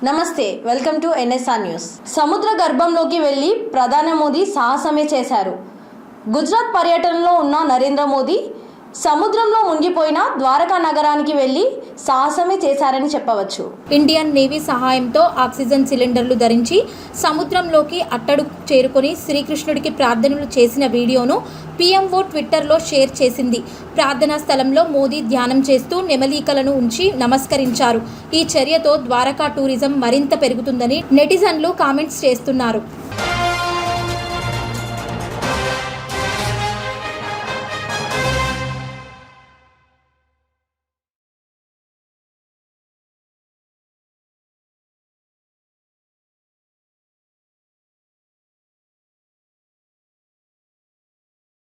నమస్తే, welcome to NSR news. సముద్ర గర్భంలోకి వెళ్లి ప్రధాని మోదీ సాహసమే చేశారు. గుజరాత్ పర్యటనలో ఉన్న నరేంద్ర మోదీ సముద్రంలో మునిగిపోయిన ద్వారకా నగరానికి వెళ్లి సాహసమే చేశారని చెప్పవచ్చు. ఇండియన్ నేవీ సహాయంతో ఆక్సిజన్ సిలిండర్లు ధరించి సముద్రంలోకి అట్టడుగు చేరుకొని శ్రీకృష్ణుడికి ప్రార్థనలు చేసిన వీడియోను పీఎంఓ ట్విట్టర్లో షేర్ చేసింది. ప్రార్థనా స్థలంలో మోదీ ధ్యానం చేస్తూ నెమలీకలను ఉంచి నమస్కరించారు. ఈ చర్యతో ద్వారకా టూరిజం మరింత పెరుగుతుందని నెటిజన్లు కామెంట్స్ చేస్తున్నారు.